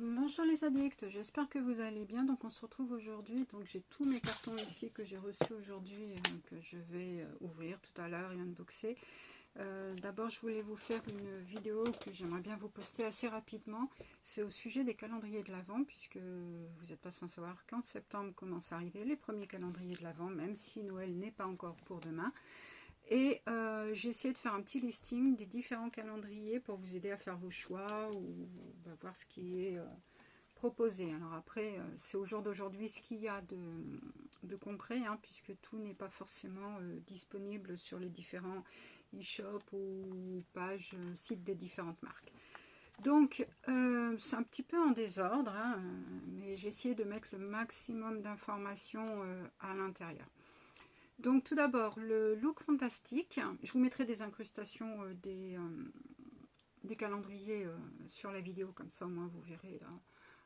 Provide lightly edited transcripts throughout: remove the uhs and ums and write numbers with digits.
Bonjour les addicts, j'espère que vous allez bien. Donc on se retrouve aujourd'hui. Donc j'ai tous mes cartons ici que j'ai reçus aujourd'hui, que je vais ouvrir tout à l'heure et unboxer. D'abord je voulais vous faire une vidéo que j'aimerais bien vous poster assez rapidement. C'est au sujet des calendriers de l'Avent, puisque vous n'êtes pas sans savoir qu'en septembre commencent à arriver les premiers calendriers de l'Avent, même si Noël n'est pas encore pour demain. Et j'ai essayé de faire un petit listing des différents calendriers pour vous aider à faire vos choix ou voir ce qui est proposé. Alors après, c'est au jour d'aujourd'hui ce qu'il y a de concret, hein, puisque tout n'est pas forcément disponible sur les différents e-shops ou pages, sites des différentes marques. Donc, c'est un petit peu en désordre, hein, mais j'ai essayé de mettre le maximum d'informations à l'intérieur. Donc tout d'abord, le look fantastique. Je vous mettrai des incrustations des calendriers sur la vidéo, comme ça au moins vous verrez là,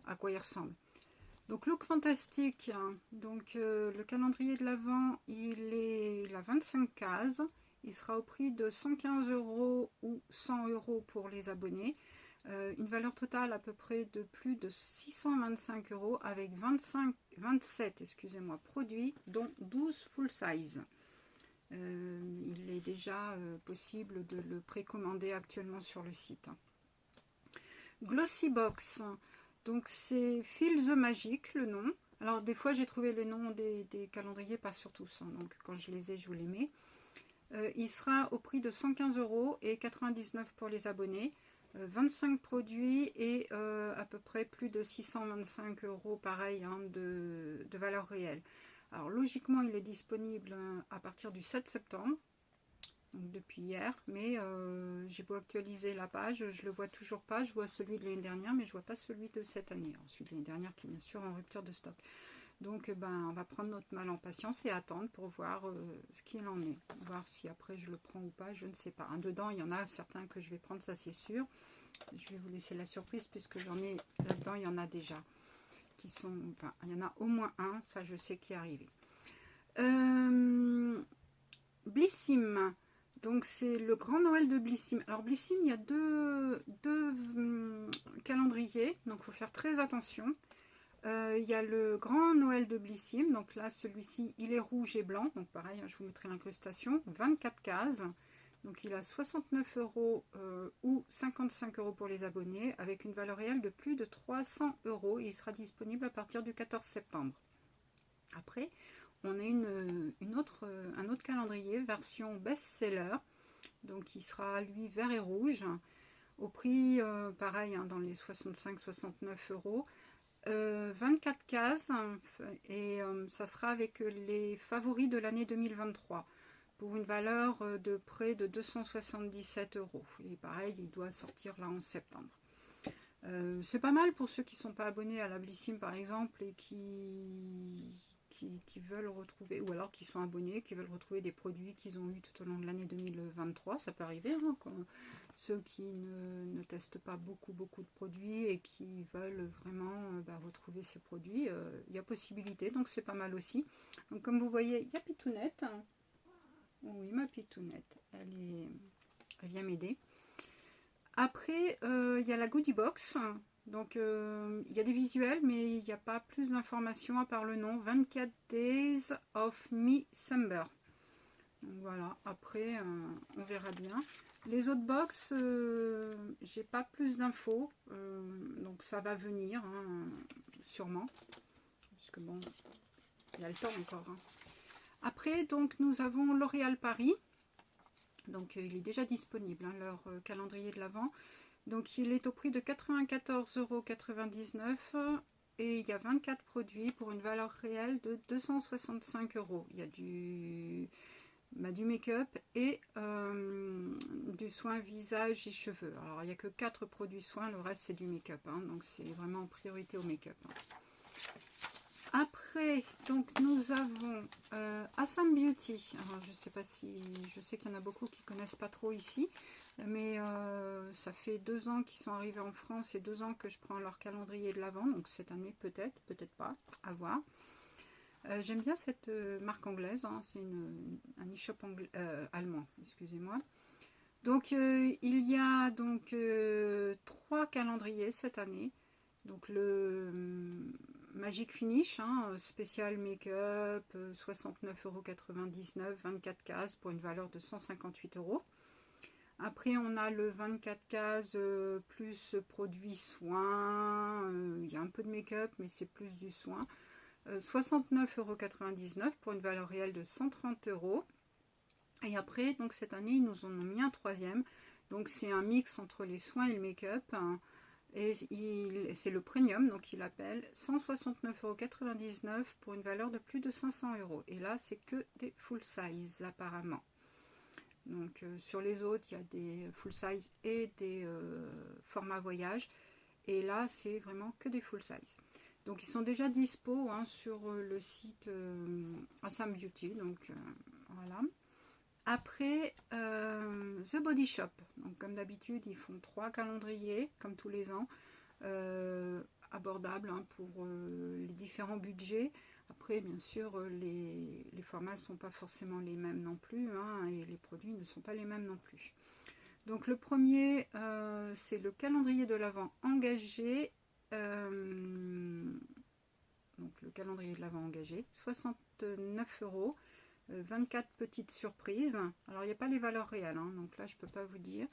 à quoi il ressemble. Donc look fantastique, donc le calendrier de l'Avent, il a 25 cases. Il sera au prix de 115 € ou 100 € pour les abonnés. Une valeur totale à peu près de plus de 625 € avec 27 produits, dont 12 full size. Il est déjà possible de le précommander actuellement sur le site. Glossy Box, donc c'est Feel the Magic le nom. Alors des fois j'ai trouvé les noms des calendriers, pas sur tous, hein, donc quand je les ai je vous les mets. Il sera au prix de 115 € et 99 pour les abonnés. 25 produits et à peu près plus de 625 € pareil, hein, de valeur réelle. Alors logiquement il est disponible à partir du 7 septembre, donc depuis hier, mais j'ai beau actualiser la page, je le vois toujours pas. Je vois celui de l'année dernière, mais je vois pas celui de cette année. Alors, celui de l'année dernière qui est bien sûr en rupture de stock. Donc on va prendre notre mal en patience et attendre pour voir ce qu'il en est. Voir si après je le prends ou pas, je ne sais pas. Dedans, il y en a certains que je vais prendre, ça c'est sûr. Je vais vous laisser la surprise puisque j'en ai là-dedans, il y en a déjà. Qui sont, enfin, il y en a au moins un, ça je sais qui est arrivé. Blissim. Donc c'est le grand Noël de Blissim. Alors Blissim, il y a deux calendriers, donc il faut faire très attention. Il y a le grand Noël de Blissim, donc là celui-ci il est rouge et blanc, donc pareil, je vous mettrai l'incrustation, 24 cases, donc il a 69 € ou 55 € pour les abonnés, avec une valeur réelle de plus de 300 €. Il sera disponible à partir du 14 septembre. Après, on a un autre calendrier, version best-seller, donc il sera lui vert et rouge, au prix pareil, hein, dans les 65-69 €. 24 cases et ça sera avec les favoris de l'année 2023 pour une valeur de près de 277 €. Et pareil, il doit sortir là en septembre. C'est pas mal pour ceux qui ne sont pas abonnés à la Blissim par exemple et qui veulent retrouver, ou alors qui sont abonnés, qui veulent retrouver des produits qu'ils ont eu tout au long de l'année 2023. Ça peut arriver, hein, ceux qui ne testent pas beaucoup de produits et qui veulent vraiment retrouver ces produits, il y a possibilité, donc c'est pas mal aussi. Donc comme vous voyez, il y a Pitounette. Oui, ma Pitounette, elle vient m'aider. Après, il y a la Goodie Box. Donc, il y a des visuels, mais il n'y a pas plus d'informations à part le nom. 24 Days of Me-Summer. Voilà, après, on verra bien. Les autres box, j'ai pas plus d'infos. Donc, ça va venir, hein, sûrement. Parce que bon, il y a le temps encore. Hein. Après, donc, nous avons L'Oréal Paris. Donc, il est déjà disponible, hein, leur calendrier de l'Avent. Donc il est au prix de 94,99 € et il y a 24 produits pour une valeur réelle de 265 €. Il y a du make-up et du soin visage et cheveux. Alors il n'y a que 4 produits soins, le reste c'est du make-up, hein, donc c'est vraiment en priorité au make-up. Hein. Après, donc nous avons Assam Beauty. Alors je sais pas si, je sais qu'il y en a beaucoup qui connaissent pas trop ici, mais ça fait 2 ans qu'ils sont arrivés en France et 2 ans que je prends leur calendrier de l'Avent, donc cette année peut-être, peut-être pas, à voir. J'aime bien cette marque anglaise, hein, c'est un e-shop allemand, excusez-moi. Donc il y a donc 3 calendriers cette année. Donc le Magic Finish, hein, spécial make-up, 69,99 €, 24 cases pour une valeur de 158 €. Après, on a le 24 cases plus produits soins. Il y a un peu de make-up, mais c'est plus du soin. 69,99 € pour une valeur réelle de 130 €. Et après, donc cette année, ils nous en ont mis un troisième. Donc c'est un mix entre les soins et le make-up. Et c'est le premium, donc il appelle 169,99 € pour une valeur de plus de 500 €. Et là, c'est que des full size apparemment. Donc sur les autres, il y a des full size et des formats voyage. Et là, c'est vraiment que des full size. Donc ils sont déjà dispo hein, sur le site Assam Beauty. Donc voilà. Après, The Body Shop. Donc comme d'habitude, ils font 3 calendriers, comme tous les ans, abordables hein, pour les différents budgets. Après, bien sûr, les formats ne sont pas forcément les mêmes non plus, hein, et les produits ne sont pas les mêmes non plus. Donc le premier, c'est le calendrier de l'Avent engagé. Donc le calendrier de l'Avent engagé, 69 €. 24 petites surprises. Alors, il n'y a pas les valeurs réelles, hein, donc là, je ne peux pas vous dire.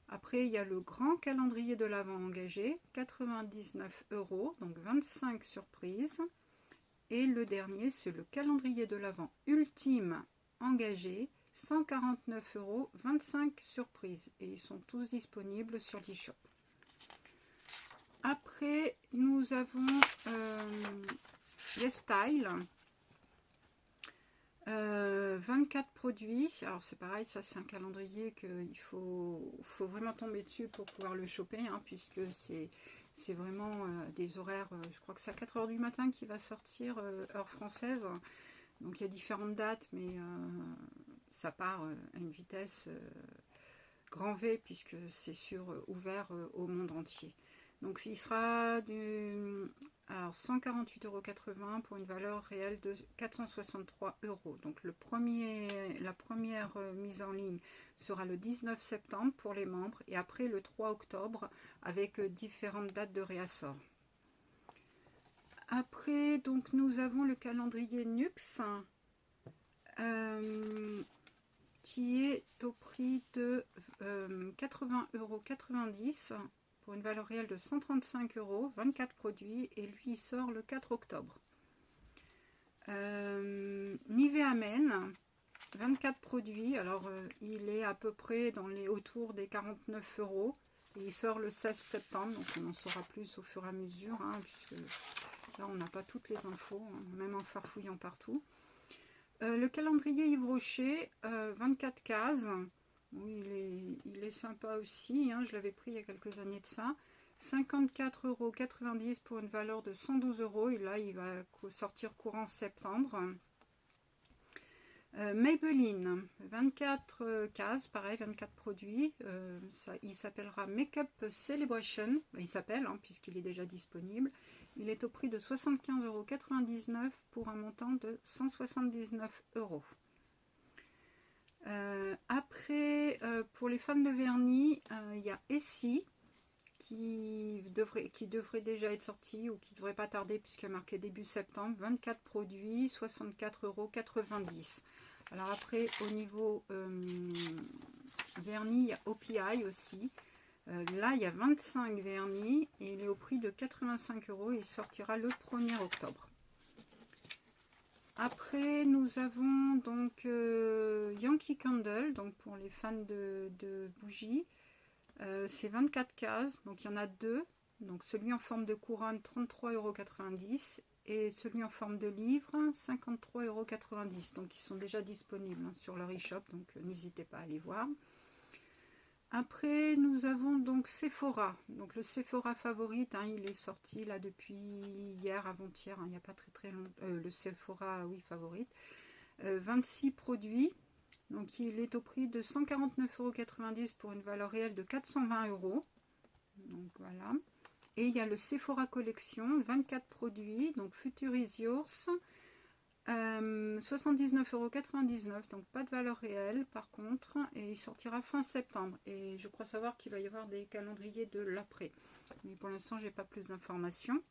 Après, il y a le grand calendrier de l'Avent engagé, 99 €, donc 25 surprises. Et le dernier, c'est le calendrier de l'Avent ultime engagé, 149 €, 25 surprises. Et ils sont tous disponibles sur l'e-shop. Après, nous avons les styles. 24 produits. Alors c'est pareil, ça c'est un calendrier qu'il faut vraiment tomber dessus pour pouvoir le choper, hein, puisque c'est vraiment des horaires, je crois que c'est à 4 h du matin qui va sortir, heure française. Donc il y a différentes dates, mais ça part à une vitesse grand V, puisque c'est ouvert au monde entier. Donc il sera du 148,80 € pour une valeur réelle de 463 €. Donc la première mise en ligne sera le 19 septembre pour les membres et après le 3 octobre avec différentes dates de réassort. Après, donc nous avons le calendrier Nux qui est au prix de 80,90 € pour une valeur réelle de 135 €, 24 produits, et lui il sort le 4 octobre. Nivea Men, 24 produits, alors il est à peu près autour des 49 €, et il sort le 16 septembre, donc on en saura plus au fur et à mesure, hein, puisque là on n'a pas toutes les infos, hein, même en farfouillant partout. Le calendrier Yves Rocher, 24 cases. Oui, il est sympa aussi, hein, je l'avais pris il y a quelques années de ça. 54,90 € pour une valeur de 112 €, et là il va sortir courant septembre. Maybelline, 24 cases, pareil, 24 produits. Il s'appellera Makeup Celebration, il s'appelle hein, puisqu'il est déjà disponible. Il est au prix de 75,99 € pour un montant de 179 €. Après, pour les fans de vernis, il y a Essie qui devrait déjà être sorti ou qui ne devrait pas tarder puisqu'il a marqué début septembre. 24 produits, 64,90 €. Alors après, au niveau vernis, il y a OPI aussi. Là, il y a 25 vernis et il est au prix de 85 € et il sortira le 1er octobre. Après, nous avons donc Yankee Candle, donc pour les fans de bougies. C'est 24 cases, donc il y en a deux. Donc celui en forme de couronne, 33,90 € et celui en forme de livre, 53,90 €. Donc ils sont déjà disponibles hein, sur leur e-shop, donc n'hésitez pas à aller voir. Après, nous avons donc Sephora. Donc le Sephora Favorite, hein, il est sorti là depuis hier, avant-hier, hein, il n'y a pas très longtemps. Le Sephora, oui, Favorite. 26 produits. Donc il est au prix de 149,90 € pour une valeur réelle de 420 €. Donc voilà. Et il y a le Sephora Collection, 24 produits. Donc Future is Yours. 79,99 €, donc pas de valeur réelle par contre, et il sortira fin septembre. Et je crois savoir qu'il va y avoir des calendriers de l'après, mais pour l'instant j'ai pas plus d'informations.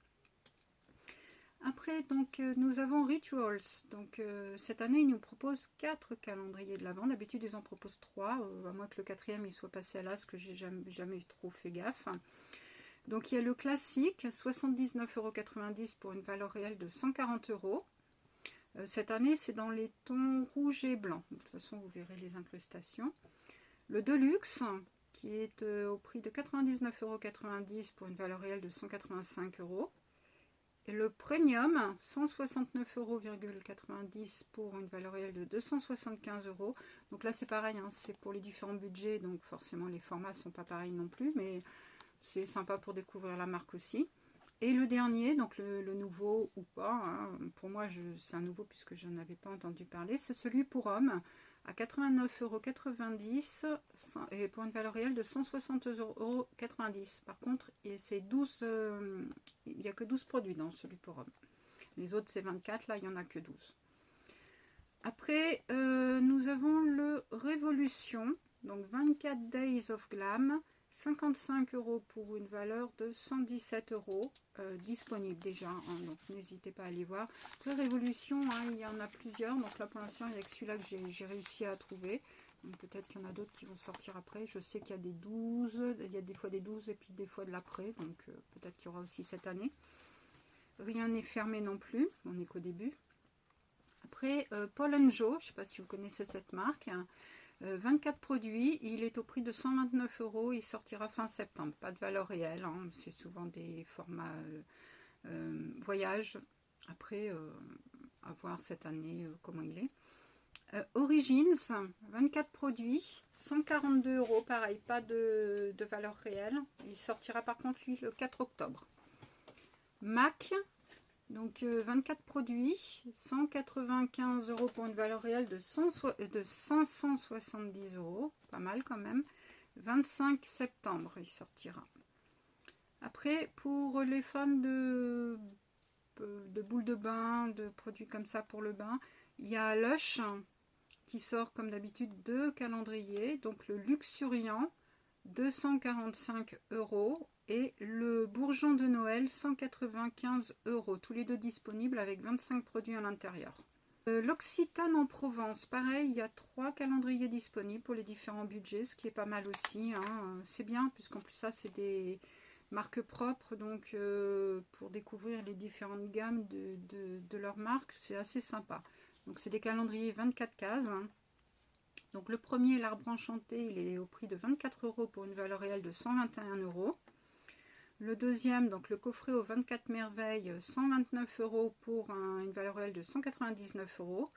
Après, donc nous avons Rituals. Donc cette année, ils nous proposent 4 calendriers de l'Avent. D'habitude, ils en proposent 3, à moins que le quatrième il soit passé à l'as, que j'ai jamais trop fait gaffe. Donc il y a le classique, 79,90 € pour une valeur réelle de 140 €. Cette année, c'est dans les tons rouge et blanc. De toute façon, vous verrez les incrustations. Le Deluxe, qui est au prix de 99,90 € pour une valeur réelle de 185 €. Et le Premium, 169,90 € pour une valeur réelle de 275 €. Donc là, c'est pareil, hein, c'est pour les différents budgets, donc forcément les formats ne sont pas pareils non plus, mais c'est sympa pour découvrir la marque aussi. Et le dernier, donc le nouveau ou pas, hein, pour moi c'est un nouveau puisque je n'avais pas entendu parler, c'est celui pour hommes à 89,90 € et pour une valeur réelle de 160,90 €. Par contre, c'est 12, il n'y a que 12 produits dans celui pour hommes. Les autres c'est 24, là il n'y en a que 12. Après, nous avons le Révolution, donc 24 Days of Glam, 55 € pour une valeur de 117 €, disponible déjà, hein, donc n'hésitez pas à aller voir. Après Révolution, hein, il y en a plusieurs, donc là pour l'instant il n'y a que celui-là que j'ai réussi à trouver. Donc peut-être qu'il y en a d'autres qui vont sortir après. Je sais qu'il y a des 12, il y a des fois des 12 et puis des fois de l'après, donc peut-être qu'il y aura aussi cette année. Rien n'est fermé non plus, on n'est qu'au début. Après Paul & Joe, je ne sais pas si vous connaissez cette marque, 24 produits, il est au prix de 129 €, il sortira fin septembre. Pas de valeur réelle, hein, c'est souvent des formats voyage. Après, à voir cette année comment il est. Origins, 24 produits, 142 €, pareil, pas de valeur réelle. Il sortira par contre lui le 4 octobre. MAC, donc 24 produits, 195 € pour une valeur réelle de 570 €, pas mal quand même. 25 septembre, il sortira. Après, pour les fans de boules de bain, de produits comme ça pour le bain, il y a Lush qui sort comme d'habitude 2 calendriers. Donc le Luxuriant, 245 € et le Bourgeon de Noël, 195 €. Tous les deux disponibles avec 25 produits à l'intérieur. L'Occitane en Provence, pareil, il y a 3 calendriers disponibles pour les différents budgets, ce qui est pas mal aussi, hein. C'est bien, puisqu'en plus ça, c'est des marques propres, donc pour découvrir les différentes gammes de leur marque, c'est assez sympa. Donc c'est des calendriers 24 cases, hein. Donc le premier, l'Arbre Enchanté, il est au prix de 24 € pour une valeur réelle de 121 €. Le deuxième, donc le coffret aux 24 merveilles, 129 € pour une valeur réelle de 199 €.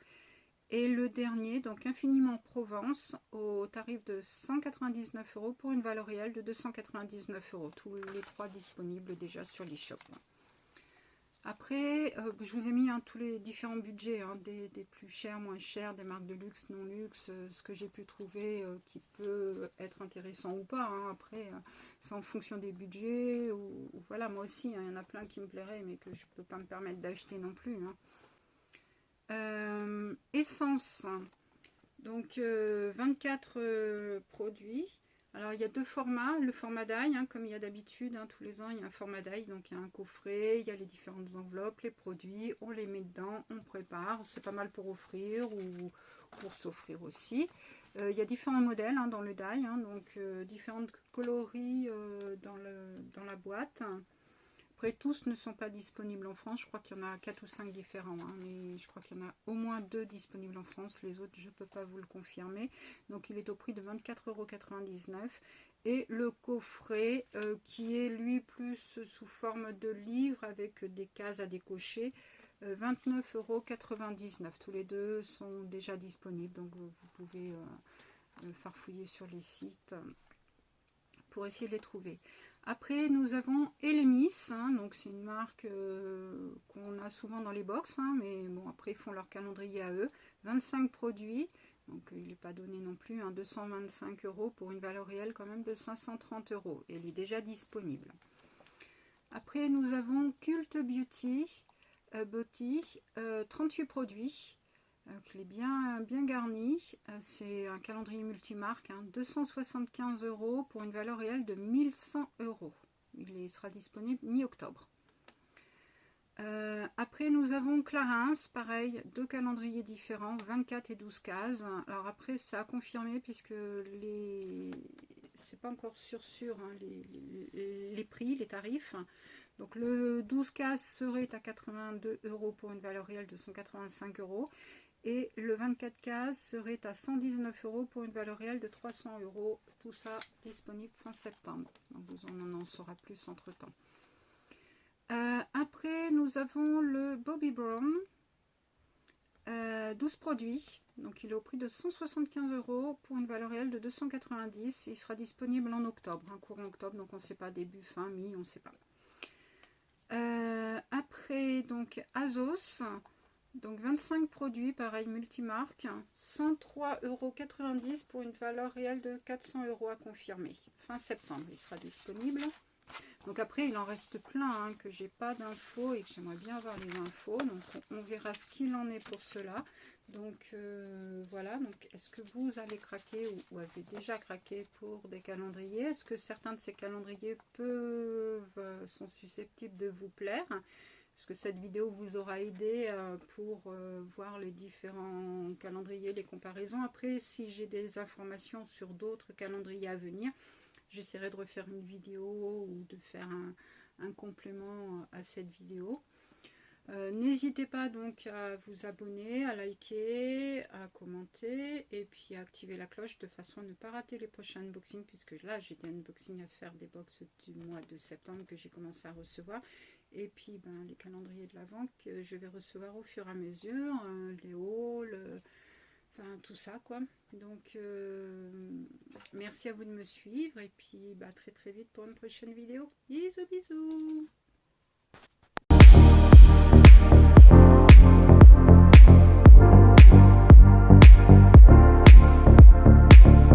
Et le dernier, donc Infiniment Provence, au tarif de 199 € pour une valeur réelle de 299 €. Tous les 3 disponibles déjà sur l'eShop. Après, je vous ai mis tous les différents budgets, hein, des plus chers, moins chers, des marques de luxe, non luxe, ce que j'ai pu trouver qui peut être intéressant ou pas. Hein. Après, c'est en fonction des budgets, ou voilà, moi aussi, hein, il y en a plein qui me plairaient, mais que je ne peux pas me permettre d'acheter non plus. Hein. Essence, donc 24 produits. Alors il y a 2 formats, le format d'ail, hein, comme il y a d'habitude, hein, tous les ans il y a un format d'ail, donc il y a un coffret, il y a les différentes enveloppes, les produits, on les met dedans, on prépare, c'est pas mal pour offrir ou pour s'offrir aussi. Il y a différents modèles, hein, dans le d'ail, hein, donc différentes coloris dans la boîte. Après, tous ne sont pas disponibles en France. Je crois qu'il y en a 4 ou 5 différents. Hein, mais je crois qu'il y en a au moins 2 disponibles en France. Les autres, je ne peux pas vous le confirmer. Donc, il est au prix de 24,99 €. Et le coffret, qui est lui plus sous forme de livre avec des cases à décocher, 29,99 €. Tous les deux sont déjà disponibles. Donc, vous pouvez farfouiller sur les sites pour essayer de les trouver. Après, nous avons Elemis, hein, donc c'est une marque qu'on a souvent dans les box, hein, mais bon, après ils font leur calendrier à eux. 25 produits, donc il n'est pas donné non plus, hein, 225 € pour une valeur réelle quand même de 530 €. Et il est déjà disponible. Après, nous avons Cult Beauty, Beauty, 38 produits. Il est bien garni. C'est un calendrier multimarque, hein, 275 € pour une valeur réelle de 1100 €. Il sera disponible mi-octobre. Après nous avons Clarins, pareil, 2 calendriers différents, 24 et 12 cases. Alors après ça a confirmé puisque c'est pas encore sûr hein, les prix, les tarifs. Donc le 12 cases serait à 82 € pour une valeur réelle de 185 € et le 24 cases serait à 119 € pour une valeur réelle de 300 €. Tout ça disponible fin septembre. Donc on en saura plus entre temps. Après, nous avons le Bobbi Brown, 12 produits. Donc, il est au prix de 175 € pour une valeur réelle de 290. Il sera disponible en octobre, hein, courant octobre. Donc, on ne sait pas, début, fin, mi, on ne sait pas. Après, donc, Azos. Donc, 25 produits, pareil, multimarque. 103,90 € pour une valeur réelle de 400 € à confirmer. Fin septembre, il sera disponible. Donc après, il en reste plein hein, que j'ai pas d'infos et que j'aimerais bien avoir les infos. Donc on verra ce qu'il en est pour cela. Donc voilà, donc est-ce que vous allez craquer ou avez déjà craqué pour des calendriers? Est-ce que certains de ces calendriers sont susceptibles de vous plaire? Est-ce que cette vidéo vous aura aidé pour voir les différents calendriers, les comparaisons? Après, si j'ai des informations sur d'autres calendriers à venir, j'essaierai de refaire une vidéo ou de faire un complément à cette vidéo. N'hésitez pas donc à vous abonner, à liker, à commenter et puis à activer la cloche de façon à ne pas rater les prochains unboxings, puisque là j'ai des unboxings à faire des box du mois de septembre que j'ai commencé à recevoir, et puis les calendriers de l'Avent que je vais recevoir au fur et à mesure, les hauls, enfin tout ça quoi. Donc merci à vous de me suivre et puis très vite pour une prochaine vidéo. Bisous bisous.